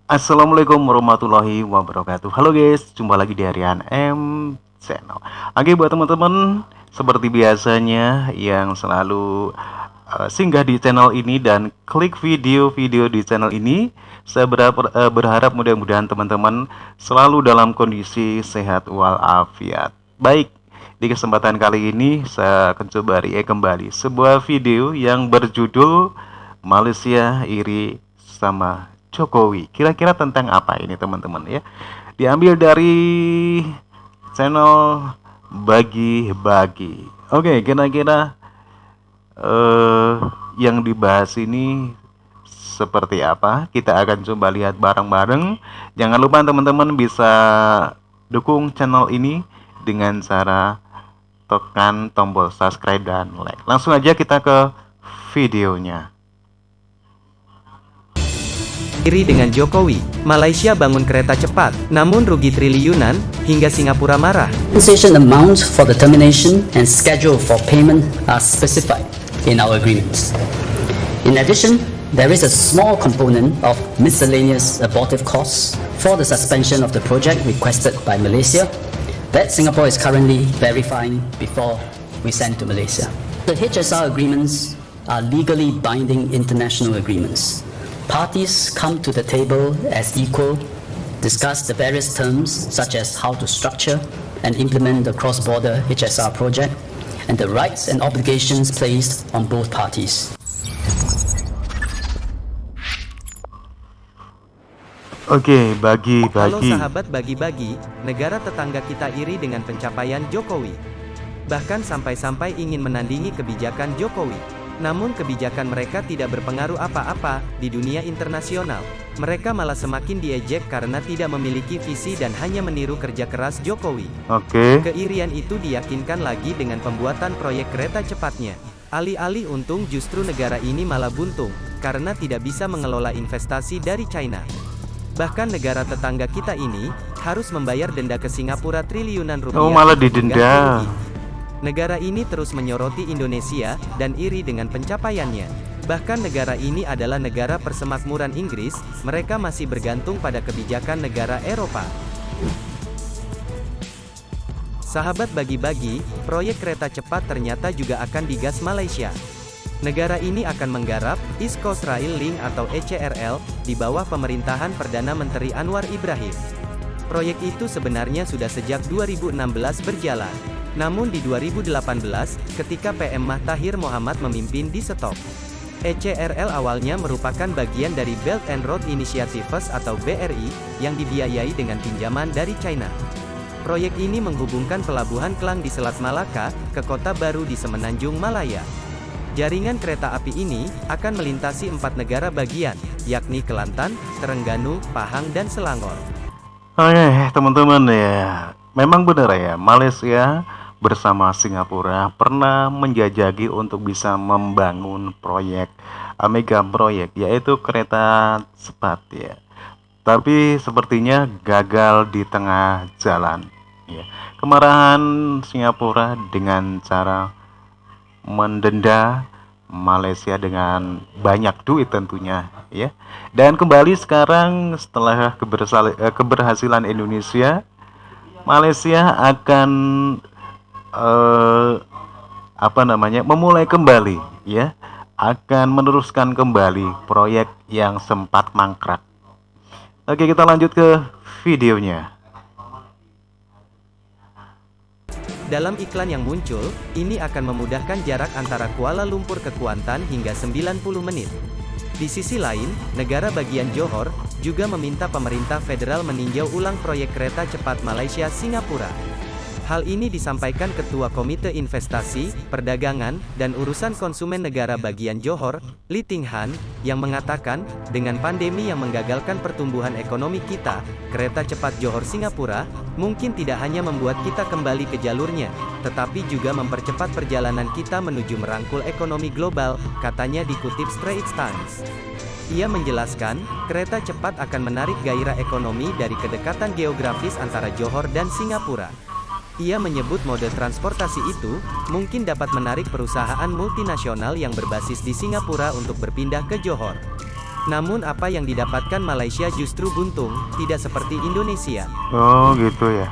Assalamualaikum warahmatullahi wabarakatuh. Halo guys, jumpa lagi di Harian M Channel. Oke, buat teman-teman seperti biasanya yang selalu singgah di channel ini dan klik video-video di channel ini, saya berharap mudah-mudahan teman-teman selalu dalam kondisi sehat walafiat. Baik, di kesempatan kali ini saya akan coba react kembali sebuah video yang berjudul Malaysia iri sama Jokowi. Kira-kira tentang apa ini teman-teman ya? Diambil dari channel Bagi-Bagi. Oke, kira-kira eh, yang dibahas ini seperti apa? Kita akan coba lihat bareng-bareng. Jangan lupa teman-teman bisa dukung channel ini dengan cara tekan tombol subscribe dan like. Langsung aja kita ke videonya. Iri dengan Jokowi, Malaysia bangun kereta cepat, namun rugi triliunan, hingga Singapura marah. Compensation amount for the termination and schedule for payment are specified in our agreements. In addition, there is a small component of miscellaneous abortive costs for the suspension of the project requested by Malaysia that Singapore is currently verifying before we send to Malaysia. The HSR agreements are legally binding international agreements. Parties come to the table as equal, discuss the various terms such as how to structure and implement the cross-border HSR project and the rights and obligations placed on both parties. Oke, Halo bagi-bagi. sahabat Bagi-Bagi, negara tetangga kita iri dengan pencapaian Jokowi. Bahkan sampai-sampai ingin menandingi kebijakan Jokowi. Namun kebijakan mereka tidak berpengaruh apa-apa di dunia internasional. Mereka malah semakin diejek karena tidak memiliki visi dan hanya meniru kerja keras Jokowi. Oke. Keirian itu diyakinkan lagi dengan pembuatan proyek kereta cepatnya. Alih-alih untung, justru negara ini malah buntung, karena tidak bisa mengelola investasi dari China. Bahkan negara tetangga kita ini harus membayar denda ke Singapura triliunan rupiah. Oh, malah untuk didenda. mengganti rugi. Negara ini terus menyoroti Indonesia dan iri dengan pencapaiannya. Bahkan negara ini adalah negara persemakmuran Inggris, mereka masih bergantung pada kebijakan negara Eropa. Sahabat Bagi-Bagi, proyek kereta cepat ternyata juga akan digas Malaysia. Negara ini akan menggarap East Coast Rail Link atau ECRL di bawah pemerintahan Perdana Menteri Anwar Ibrahim. Proyek itu sebenarnya sudah sejak 2016 berjalan. Namun di 2018, ketika PM Mahathir Mohamad memimpin di stop. ECRL awalnya merupakan bagian dari Belt and Road Initiatives atau BRI, yang dibiayai dengan pinjaman dari China. Proyek ini menghubungkan pelabuhan Klang di Selat Malaka, ke kota baru di Semenanjung Malaya. Jaringan kereta api ini akan melintasi 4 negara bagian, yakni Kelantan, Terengganu, Pahang dan Selangor. Oke, teman-teman ya. Memang benar ya, Malaysia bersama Singapura pernah menjajaki untuk bisa membangun proyek mega proyek yaitu kereta cepat ya. Tapi sepertinya gagal di tengah jalan ya. Kemarahan Singapura dengan cara mendenda Malaysia dengan banyak duit tentunya ya. Dan kembali sekarang setelah keberhasilan Indonesia, Malaysia akan memulai kembali ya, akan meneruskan kembali proyek yang sempat mangkrak. Oke, kita lanjut ke videonya. Dalam iklan yang muncul, ini akan memudahkan jarak antara Kuala Lumpur ke Kuantan hingga 90 menit. Di sisi lain, negara bagian Johor juga meminta pemerintah federal meninjau ulang proyek kereta cepat Malaysia-Singapura. Hal ini disampaikan Ketua Komite Investasi, Perdagangan, dan Urusan Konsumen Negara bagian Johor, Lee Ting Han, yang mengatakan, dengan pandemi yang menggagalkan pertumbuhan ekonomi kita, kereta cepat Johor-Singapura, mungkin tidak hanya membuat kita kembali ke jalurnya, tetapi juga mempercepat perjalanan kita menuju merangkul ekonomi global, katanya dikutip Straits Times. Ia menjelaskan, kereta cepat akan menarik gairah ekonomi dari kedekatan geografis antara Johor dan Singapura. Ia menyebut mode transportasi itu mungkin dapat menarik perusahaan multinasional yang berbasis di Singapura untuk berpindah ke Johor. Namun apa yang didapatkan Malaysia justru buntung, tidak seperti Indonesia. Oh gitu ya.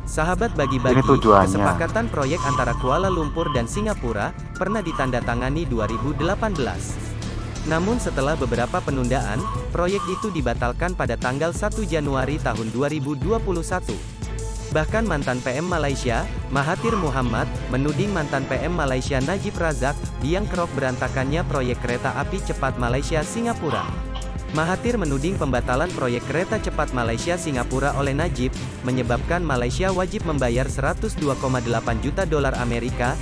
Sahabat Ini bagi-bagi, tujuannya. kesepakatan proyek antara Kuala Lumpur dan Singapura pernah ditandatangani 2018. Namun setelah beberapa penundaan, proyek itu dibatalkan pada tanggal 1 Januari tahun 2021. Bahkan mantan PM Malaysia, Mahathir Mohamad, menuding mantan PM Malaysia Najib Razak, biang kerok berantakannya proyek kereta api cepat Malaysia-Singapura. Mahathir menuding pembatalan proyek kereta cepat Malaysia-Singapura oleh Najib, menyebabkan Malaysia wajib membayar 102,8 juta dolar Amerika,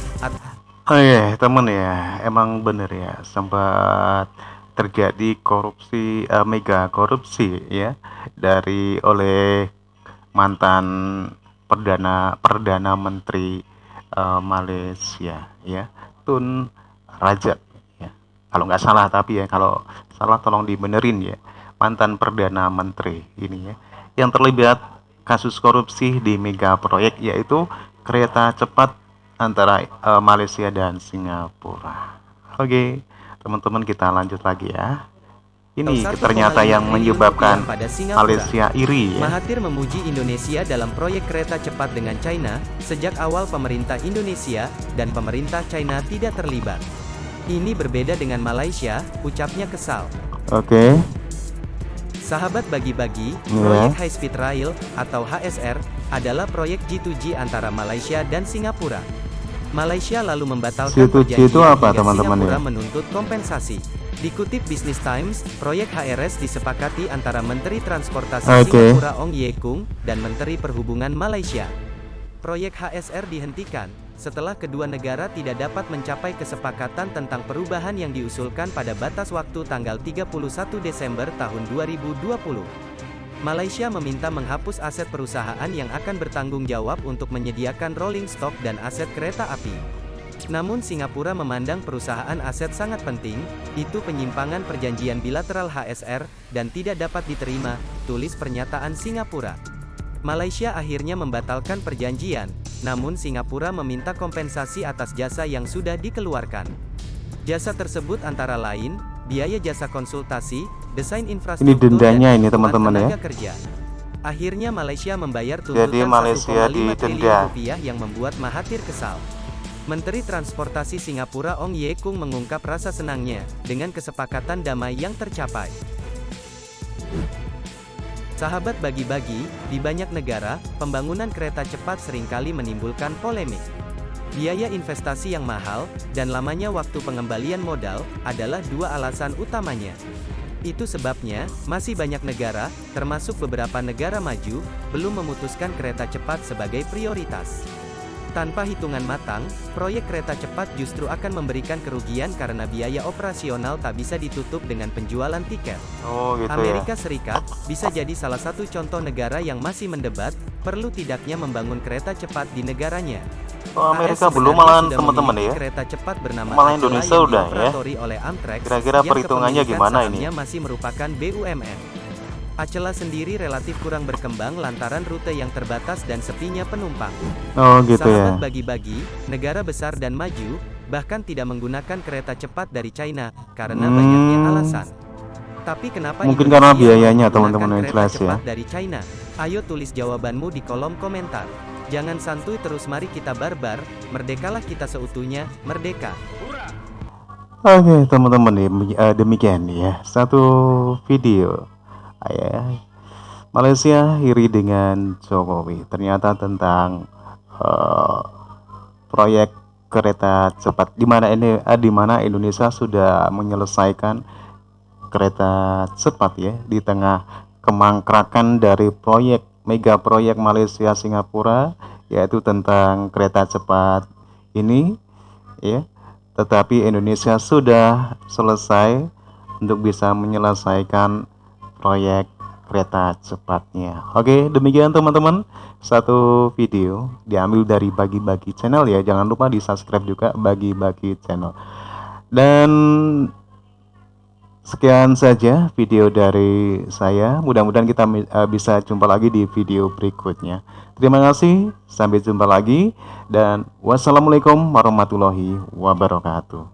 Oh iya, temen ya, emang bener ya, sempat terjadi korupsi, mega korupsi ya, oleh mantan perdana menteri Malaysia ya, Tun Razak ya. Kalau nggak salah, tapi ya kalau salah tolong dibenerin ya. Mantan perdana menteri ini ya, yang terlibat kasus korupsi di mega proyek, yaitu kereta cepat antara Malaysia dan Singapura. Oke, teman-teman, kita lanjut lagi ya. Ini 1,5 ternyata yang triliun menyebabkan rupiah pada Singapura. Malaysia iri ya. Mahathir memuji Indonesia dalam proyek kereta cepat dengan China. Sejak awal pemerintah Indonesia dan pemerintah China tidak terlibat. Ini berbeda dengan Malaysia, ucapnya kesal. Oke. Sahabat bagi-bagi, Ya. proyek High Speed Rail atau HSR adalah proyek G2G antara Malaysia dan Singapura. Malaysia lalu membatalkan G2G perjanjian itu apa, hingga teman-teman Singapura ya? menuntut kompensasi. Dikutip Business Times, proyek HRS disepakati antara Menteri Transportasi Oke. Singapura Ong Ye Kung dan Menteri Perhubungan Malaysia. Proyek HSR dihentikan setelah kedua negara tidak dapat mencapai kesepakatan tentang perubahan yang diusulkan pada batas waktu tanggal 31 Desember tahun 2020. Malaysia meminta menghapus aset perusahaan yang akan bertanggung jawab untuk menyediakan rolling stock dan aset kereta api. Namun Singapura memandang perusahaan aset sangat penting, itu penyimpangan perjanjian bilateral HSR, dan tidak dapat diterima, tulis pernyataan Singapura. Malaysia akhirnya membatalkan perjanjian, namun Singapura meminta kompensasi atas jasa yang sudah dikeluarkan. Jasa tersebut antara lain, biaya jasa konsultasi, desain infrastruktur, dendanya dan ini, teman-teman ya. tenaga kerja. Akhirnya Malaysia membayar tuntutan Jadi Malaysia 1,5 didenda. triliun rupiah yang membuat Mahathir kesal. Menteri Transportasi Singapura Ong Ye Kung mengungkap rasa senangnya dengan kesepakatan damai yang tercapai. Sahabat bagi-bagi, di banyak negara, pembangunan kereta cepat seringkali menimbulkan polemik. Biaya investasi yang mahal, dan lamanya waktu pengembalian modal, adalah dua alasan utamanya. Itu sebabnya, masih banyak negara, termasuk beberapa negara maju, belum memutuskan kereta cepat sebagai prioritas. Tanpa hitungan matang, proyek kereta cepat justru akan memberikan kerugian karena biaya operasional tak bisa ditutup dengan penjualan tiket. Oh gitu ya. Amerika Serikat bisa jadi salah satu contoh negara yang masih mendebat, perlu tidaknya membangun kereta cepat di negaranya. Oh, Amerika AS belum, sebenarnya malahan sudah teman-teman memiliki ya. kereta cepat bernama Malah Acela Indonesia yang udah ya. dioperatori oleh Amtrak, Kira-kira yang perhitungannya kepemilikan gimana ini? sahamnya masih merupakan BUMN. Acela sendiri relatif kurang berkembang lantaran rute yang terbatas dan sepinya penumpang. Oh gitu ya. Sahabat bagi-bagi, negara besar dan maju, bahkan tidak menggunakan kereta cepat dari China, karena banyaknya alasan. Tapi kenapa Mungkin Indonesia karena biayanya, menggunakan teman-teman, yang kereta jelas ya. cepat dari China? Ayo tulis jawabanmu di kolom komentar. Jangan santuy terus, mari kita barbar, merdekalah kita seutuhnya, merdeka. Oke teman-teman, demikian ya satu video ya, Malaysia iri dengan Jokowi, ternyata tentang proyek kereta cepat, di mana Indonesia sudah menyelesaikan kereta cepat ya, di tengah kemangkrakan dari mega proyek Malaysia Singapura, yaitu tentang kereta cepat ini ya. Tetapi Indonesia sudah selesai untuk bisa menyelesaikan proyek kereta cepatnya. Oke, demikian teman-teman, satu video diambil dari Bagi-Bagi Channel ya. Jangan lupa di subscribe juga Bagi-Bagi Channel. Dan sekian saja video dari saya. Mudah-mudahan kita bisa jumpa lagi di video berikutnya. Terima kasih, sampai jumpa lagi, dan wassalamualaikum warahmatullahi wabarakatuh.